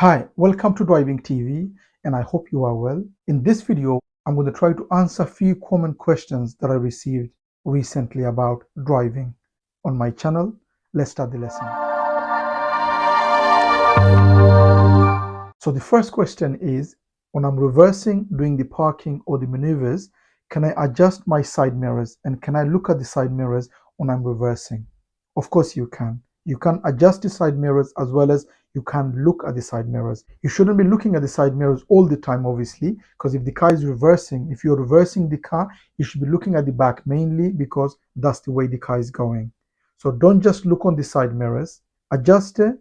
Hi, welcome to Driving TV, and I hope you are well. In this video, I'm going to try to answer a few common questions that I received recently about driving on my channel. Let's start the lesson. So the first question is, when I'm reversing, doing the parking or the maneuvers, can I adjust my side mirrors and can I look at the side mirrors when I'm reversing? Of course you can. You can adjust the side mirrors as well as you can look at the side mirrors. You shouldn't be looking at the side mirrors all the time, obviously, because if the car is reversing, if you're reversing the car, you should be looking at the back mainly because that's the way the car is going. So don't just look on the side mirrors, adjust it,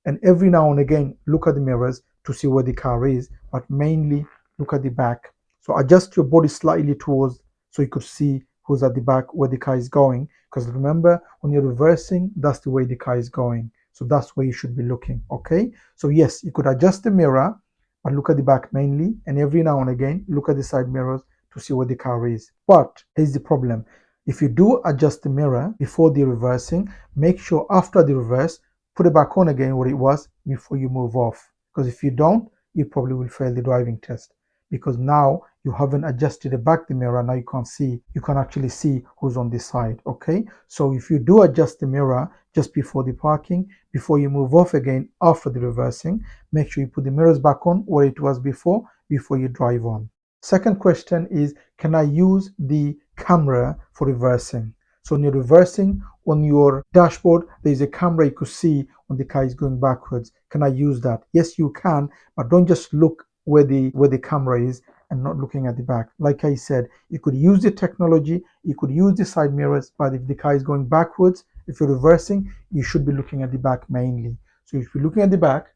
and every now and again look at the mirrors to see where the car is, but mainly look at the back. So adjust your body slightly towards so you could see who's at the back, where the car is going. Because remember, when you're reversing, that's the way the car is going. So that's where you should be looking. Okay. So yes, you could adjust the mirror, but look at the back mainly, and every now and again look at the side mirrors to see where the car is. But here's the problem. If you do adjust the mirror before the reversing, make sure after the reverse, put it back on again where it was before you move off. Because if you don't, you probably will fail the driving test. Because now you haven't adjusted the back the mirror, now you can't see, you can actually see who's on the side. Okay, so if you do adjust the mirror just before the parking, before you move off again after the reversing, make sure you put the mirrors back on where it was before you drive on. Second question is, can I use the camera for reversing? So when you're reversing, on your dashboard, there's a camera you could see when the car is going backwards. Can I use that? Yes, you can, but don't just look where the camera is and not looking at the back. Like I said, you could use the technology, you could use the side mirrors, but if the car is going backwards, if you're reversing, you should be looking at the back mainly. So if you're looking at the back,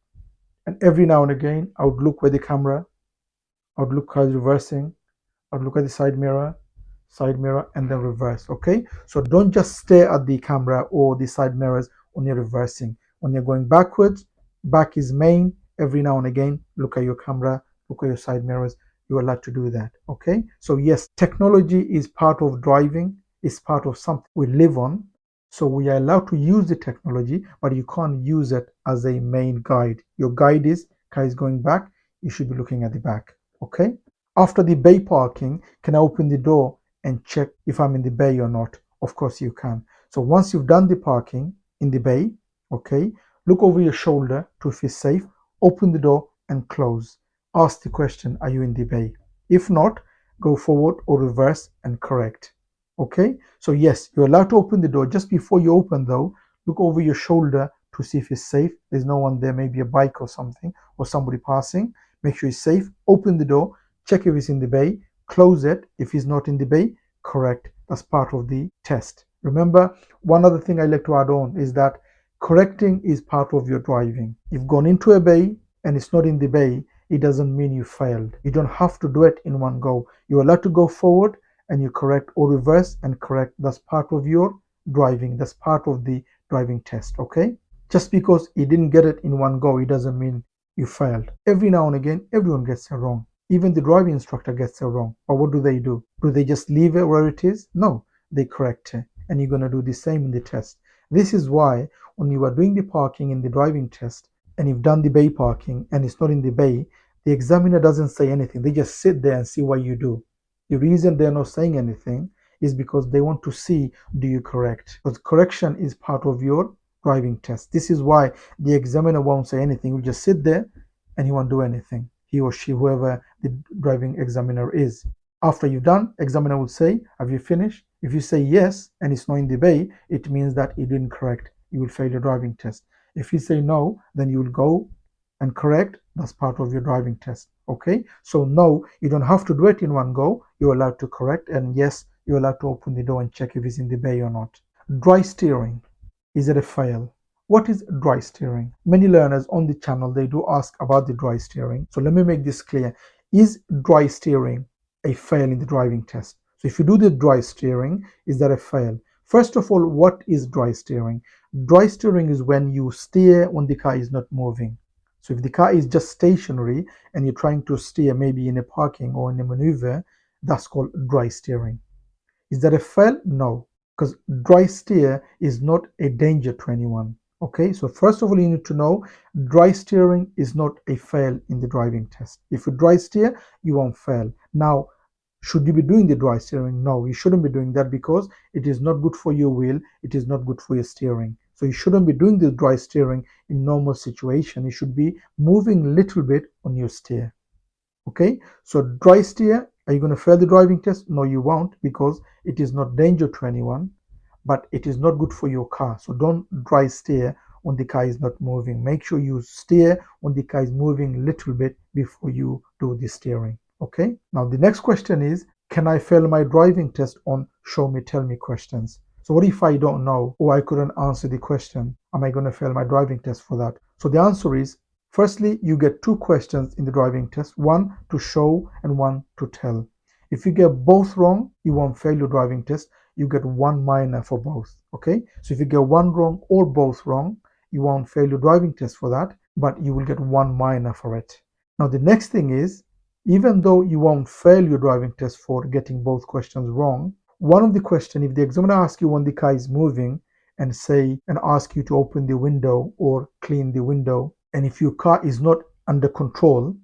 and every now and again, I would look where the camera, I would look car is reversing, I would look at the side mirror, and then reverse. Okay, so don't just stare at the camera or the side mirrors when you're reversing. When you're going backwards, back is main. Every now and again look at your camera, look at your side mirrors. You're allowed to do that. Okay, so yes, technology is part of driving, it's part of something we live on, so we are allowed to use the technology, but you can't use it as a main guide. Your guide is car is going back, you should be looking at the back. Okay, after the bay parking, can I open the door and check if I'm in the bay or not? Of course you can. So once you've done the parking in the bay, okay, look over your shoulder to feel safe, open the door and close. Ask the question, are you in the bay? If not, go forward or reverse and correct. Okay, so yes, you're allowed to open the door. Just before you open though, look over your shoulder to see if it's safe. There's no one there, maybe a bike or something, or somebody passing. Make sure it's safe. Open the door, check if it's in the bay, close it. If it's not in the bay, correct. That's part of the test. Remember, one other thing I like to add on is that correcting is part of your driving. You've gone into a bay and it's not in the bay, it doesn't mean you failed. You don't have to do it in one go. You're allowed to go forward and you correct or reverse and correct. That's part of your driving. That's part of the driving test. Okay, just because you didn't get it in one go, it doesn't mean you failed. Every now and again, everyone gets it wrong. Even the driving instructor gets it wrong. But what do? Do they just leave it where it is? No, they correct it. And you're going to do the same in the test. This is why when you are doing the parking in the driving test and you've done the bay parking and it's not in the bay, the examiner doesn't say anything. They just sit there and see what you do. The reason they're not saying anything is because they want to see, do you correct? Because correction is part of your driving test. This is why the examiner won't say anything. Will just sit there and he won't do anything. He or she, whoever the driving examiner is. After you've done, examiner will say, have you finished? If you say yes and it's not in the bay, it means that you didn't correct. You will fail your driving test. If you say no, then you will go and correct. That's part of your driving test. Okay, so no, you don't have to do it in one go. You're allowed to correct, and yes, you're allowed to open the door and check if it's in the bay or not. Dry steering, is it a fail? What is dry steering? Many learners on the channel, they do ask about the dry steering. So let me make this clear. Is dry steering a fail in the driving test? So if you do the dry steering, is that a fail? First of all, what is dry steering? Dry steering is when you steer when the car is not moving. So if the car is just stationary and you're trying to steer maybe in a parking or in a maneuver, that's called dry steering. Is that a fail? No, because dry steer is not a danger to anyone. Okay, so first of all, you need to know dry steering is not a fail in the driving test. If you dry steer, you won't fail. Now, should you be doing the dry steering? No, you shouldn't be doing that because it is not good for your wheel. It is not good for your steering. So you shouldn't be doing the dry steering in normal situation. You should be moving a little bit on your steer. Okay, so dry steer, are you going to fail the driving test? No, you won't, because it is not danger to anyone, but it is not good for your car. So don't dry steer when the car is not moving. Make sure you steer when the car is moving a little bit before you do the steering. Okay, now the next question is, can I fail my driving test on show me tell me questions? So what if I don't know or I couldn't answer the question? Am I going to fail my driving test for that? So the answer is, firstly, you get two questions in the driving test, one to show and one to tell. If you get both wrong, you won't fail your driving test. You get one minor for both. Okay, so if you get one wrong or both wrong, you won't fail your driving test for that, but you will get one minor for it. Now, the next thing is, even though you won't fail your driving test for getting both questions wrong, one of the questions, if the examiner asks you when the car is moving and ask you to open the window or clean the window, and if your car is not under control,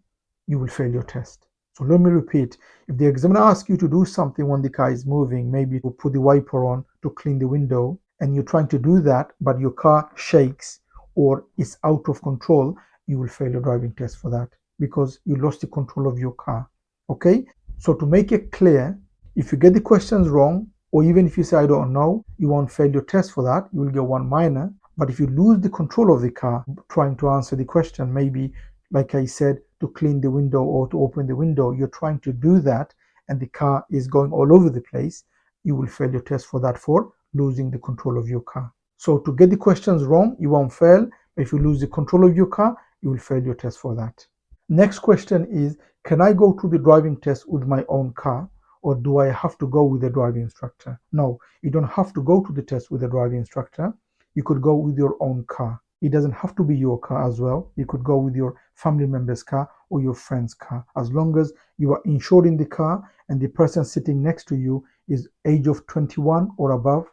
you will fail your test. So let me repeat, if the examiner asks you to do something when the car is moving, maybe to put the wiper on, to clean the window, and you're trying to do that, but your car shakes or is out of control, you will fail your driving test for that because you lost the control of your car. Okay? So to make it clear, if you get the questions wrong, or even if you say I don't know, you won't fail your test for that. You will get one minor. But if you lose the control of the car trying to answer the question, maybe like I said, to clean the window or to open the window, you're trying to do that and the car is going all over the place, you will fail your test for that, for losing the control of your car. So to get the questions wrong, you won't fail. But if you lose the control of your car, you will fail your test for that. Next question is, can I go to the driving test with my own car, or do I have to go with a driving instructor? No, you don't have to go to the test with a driving instructor. You could go with your own car. It doesn't have to be your car as well. You could go with your family member's car or your friend's car, as long as you are insured in the car and the person sitting next to you is age of 21 or above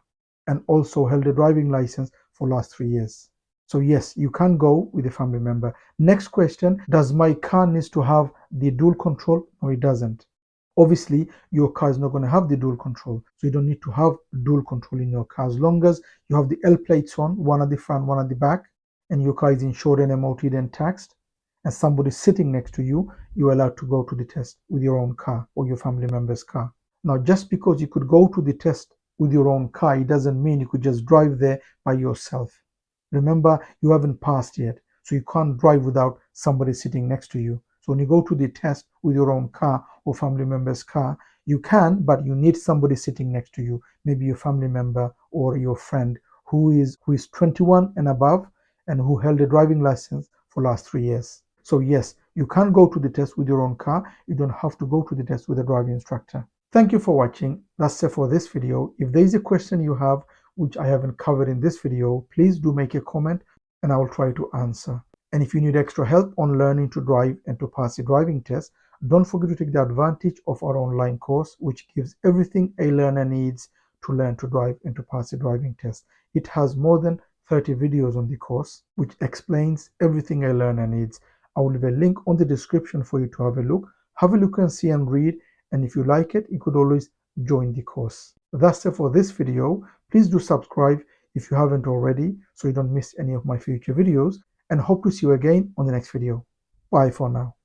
and also held a driving license for last 3 years. So yes, you can go with a family member. Next question, does my car needs to have the dual control? No, it doesn't. Obviously, your car is not going to have the dual control, so you don't need to have dual control in your car. As long as you have the L plates on, one at the front, one at the back, and your car is insured and MOT'd and taxed, and somebody sitting next to you, you're allowed to go to the test with your own car or your family member's car. Now, just because you could go to the test with your own car, it doesn't mean you could just drive there by yourself. Remember, you haven't passed yet, so you can't drive without somebody sitting next to you. So when you go to the test with your own car or family member's car, you can, but you need somebody sitting next to you, maybe your family member or your friend who is 21 and above and who held a driving license for last 3 years. So yes, you can go to the test with your own car. You don't have to go to the test with a driving instructor. Thank you for watching. That's it for this video. If there is a question you have which I haven't covered in this video, please do make a comment and I will try to answer. And if you need extra help on learning to drive and to pass the driving test, don't forget to take the advantage of our online course, which gives everything a learner needs to learn to drive and to pass the driving test. It has more than 30 videos on the course, which explains everything a learner needs. I will leave a link on the description for you to have a look. Have a look and see and read. And if you like it, you could always join the course. That's it for this video. Please do subscribe if you haven't already so you don't miss any of my future videos, and hope to see you again on the next video. Bye for now.